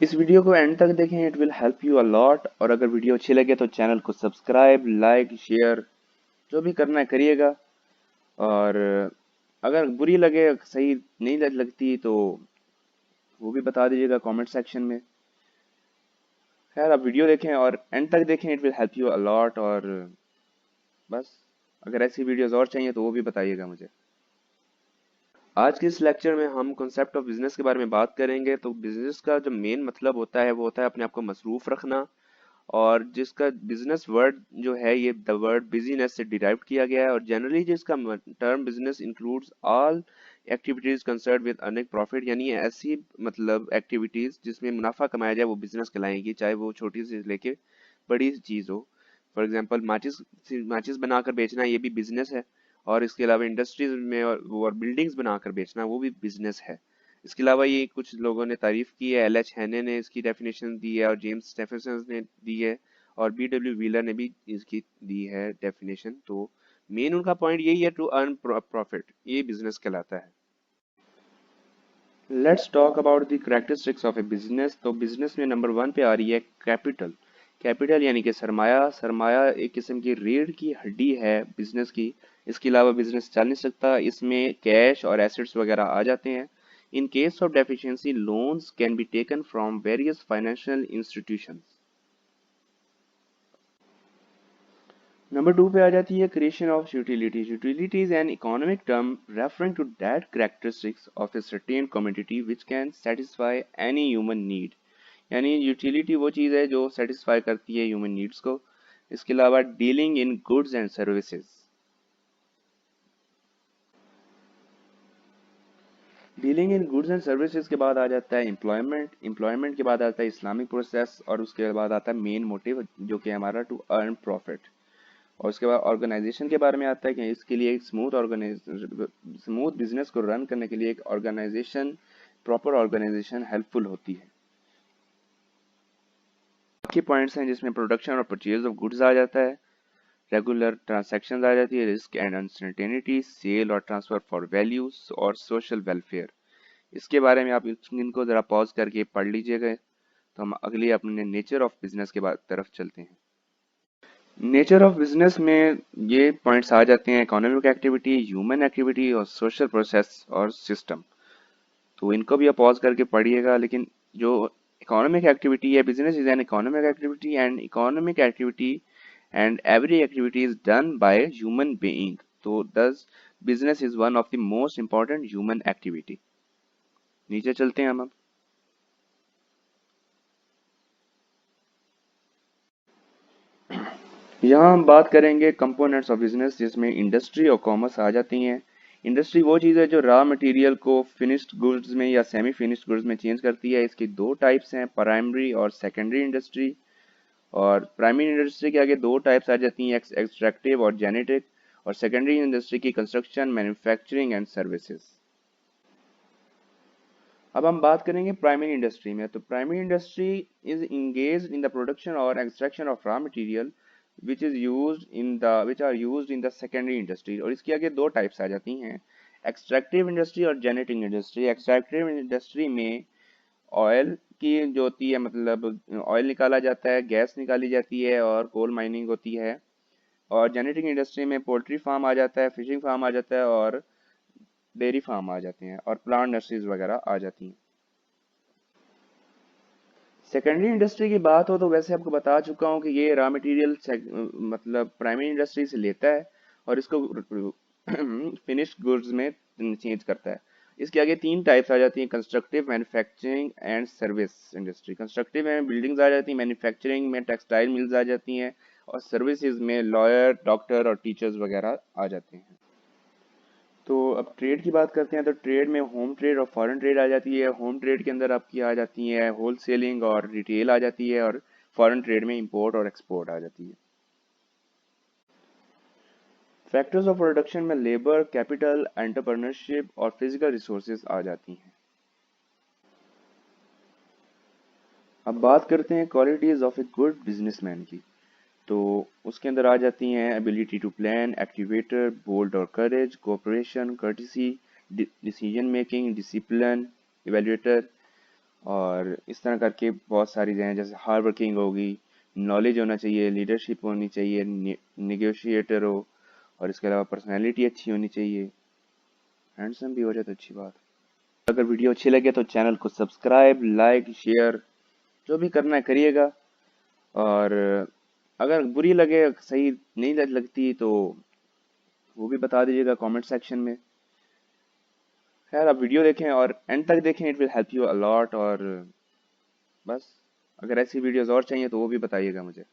इस वीडियो को एंड तक देखें, it will help you a lot. और अगर वीडियो अच्छी लगे तो चैनल को सब्सक्राइब, लाइक, शेयर जो भी करना है करिएगा। और अगर बुरी लगे, सही नहीं लगती तो वो भी बता दीजिएगा कमेंट सेक्शन में। खैर, आप वीडियो देखें और एंड तक देखें, it will help you a lot. और बस, अगर ऐसी वीडियोस और चाहिए तो वो भी बताइएगा मुझे। आज के इस लेक्चर में हम कॉन्सेप्ट ऑफ बिजनेस के बारे में बात करेंगे। तो बिजनेस का जो मेन मतलब होता है वो होता है अपने आप को मसरूफ रखना। और जिसका बिजनेस वर्ड जो है ये द वर्ड बिजीनेस से डिराइव किया गया है। और जनरली जिसका term business includes all activities concern with earning profit, यानी ऐसी मतलब एक्टिविटीज जिसमें मुनाफा कमाया जाए वो बिजनेस कहलाएंगी, चाहे वो छोटी से लेके बड़ी चीज हो। फॉर एग्जांपल माचिस माचिस बनाकर बेचना ये भी बिजनेस है। और इसके अलावा इंडस्ट्रीज में और बिल्डिंग्स बनाकर बेचना वो भी बिजनेस है। इसके अलावा ये कुछ लोगों ने तारीफ की है, एल एच हैने ने इसकी डेफिनेशन दी है और जेम्स स्टेफेसन ने दी है और बी डब्ल्यू व्हीलर ने भी इसकी दी है डेफिनेशन। तो मेन उनका पॉइंट यही है, टू अर्न प्रॉफिट, ये बिजनेस कहलाता है। Let's talk about the characteristics of A business. तो बिजनेस में नंबर 1 पे आ रही है कैपिटल। कैपिटल यानी कि सरमाया। सरमाया एक किस्म की रीढ़ की हड्डी है बिजनेस की। इसके अलावा बिजनेस चल नहीं सकता, इसमें कैश और एसेट्स वगैरह आ जाते हैं। In case of deficiency loans can be taken from various financial institutions. Number 2 पे आ जाती है creation of utilities. Utilities an economic term referring to that characteristics of a certain commodity which can satisfy any human need. यानी utility वो चीज़ है जो satisfy करती है ह्यूमन नीड्स को। इसके अलावा dealing in goods and services. Dealing in goods and services के बाद आ जाता है एम्प्लॉयमेंट। एम्प्लॉयमेंट के बाद आता है इस्लामिक प्रोसेस और उसके बाद आता है मेन मोटिव जो कि हमारा टू अर्न प्रॉफिट। और उसके बाद ऑर्गेनाइजेशन के बारे में आता है कि इसके लिए एक स्मूथ बिजनेस को रन करने के लिए एक ऑर्गेनाइजेशन, प्रॉपर ऑर्गेनाइजेशन हेल्पफुल होती है। बाकी पॉइंट्स हैं जिसमें प्रोडक्शन और परचेज ऑफ गुड्स आ जाता है, रेगुलर ट्रांजैक्शंस आ जाती है, रिस्क एंड अनसर्टेनिटी, सेल और ट्रांसफर फॉर वैल्यूज और सोशल वेलफेयर। इसके बारे में आप इनको जरा पॉज करके पढ़ लीजिएगा। तो हम अगली अपने नेचर ऑफ बिजनेस के बाद तरफ चलते हैं। नेचर ऑफ बिजनेस में ये पॉइंट्स आ जाते हैं, इकोनॉमिक एक्टिविटी, ह्यूमन एक्टिविटी और सोशल प्रोसेस और सिस्टम। तो इनको भी आप पॉज करके पढ़िएगा। लेकिन जो इकोनॉमिक एक्टिविटी है, business is an economic activity and economic activity and every activity is done by human being. तो दस business is one of the most important human activity. नीचे चलते हैं हम अब। यहाँ हम बात करेंगे कंपोनेंट्स ऑफ बिजनेस, जिसमें इंडस्ट्री और कॉमर्स आ जाती हैं। इंडस्ट्री वो चीज़ है जो रॉ मटेरियल को फिनिश्ड गुड्स में या सेमी फिनिश्ड गुड्स में चेंज करती है। इसकी दो टाइप्स हैं, प्राइमरी और सेकेंडरी इंडस्ट्री। और प्राइमरी इंडस्ट्री के आगे दो टाइप्स आ जाती हैं, एक्सट्रैक्टिव और जेनेटिक। और सेकेंडरी इंडस्ट्री की कंस्ट्रक्शन, मैन्युफैक्चरिंग एंड सर्विसेज। अब हम बात करेंगे प्राइमरी इंडस्ट्री में। तो primary industry is engaged in the production और extraction of raw material which are used in the secondary industry। और इसके आगे दो टाइप्स आ जाती हैं, एक्सट्रैक्टिव इंडस्ट्री और जेनेटिक इंडस्ट्री। एक्सट्रैक्टिव इंडस्ट्री में ऑयल की जो होती है, मतलब ऑयल निकाला जाता है, गैस निकाली जाती है और कोल माइनिंग होती है। और जेनेटिक इंडस्ट्री में पोल्ट्री फार्म आ जाता है, फिशिंग फार्म आ जाता है और डेयरी फार्म आ जाते हैं और प्लांट नर्सरीज वगैरह आ जाती हैं। सेकेंडरी इंडस्ट्री की बात हो तो वैसे आपको बता चुका हूँ कि ये रॉ मटेरियल मतलब प्राइमरी इंडस्ट्री से लेता है और इसको फिनिश्ड गुड्स में चेंज करता है। इसके आगे तीन टाइप्स आ जाती हैं, constructive, manufacturing and service industry. Constructive में बिल्डिंग्स आ जाती हैं, मैन्युफैक्चरिंग में टेक्सटाइल मिल्स आ जाती हैं और सर्विसेज में लॉयर, डॉक्टर और टीचर्स वगैरह आ जाते हैं। तो अब ट्रेड की बात करते हैं। तो ट्रेड में होम ट्रेड और फॉरेन ट्रेड आ जाती है। होम ट्रेड के अंदर आपकी आ जाती है होल सेलिंग और रिटेल आ जाती है। और फॉरेन ट्रेड में इंपोर्ट और एक्सपोर्ट आ जाती है। फैक्टर्स ऑफ प्रोडक्शन में लेबर, कैपिटल, एंटरप्रेन्योरशिप और फिजिकल रिसोर्सेज आ जाती हैं। अब बात करते हैं qualities of a good businessman की। तो उसके अंदर आ जाती हैं ability to plan, activator, bold और courage, cooperation, courtesy, decision making, discipline, evaluator और इस तरह करके बहुत सारी चीज़ें हैं, जैसे हार्ड वर्किंग होगी, नॉलेज होना चाहिए, लीडरशिप होनी चाहिए, निगोशिएटर हो, और इसके अलावा पर्सनैलिटी अच्छी होनी चाहिए, हैंडसम भी हो जाए तो अच्छी बात। अगर वीडियो अच्छी लगे तो चैनल को सब्सक्राइब, लाइक, शेयर जो भी करना है करिएगा। और अगर बुरी लगे, सही नहीं लगती तो वो भी बता दीजिएगा कमेंट सेक्शन में। खैर, आप वीडियो देखें और एंड तक देखें, it will help you a lot. और बस, अगर ऐसी वीडियोस और चाहिए तो वो भी बताइएगा मुझे।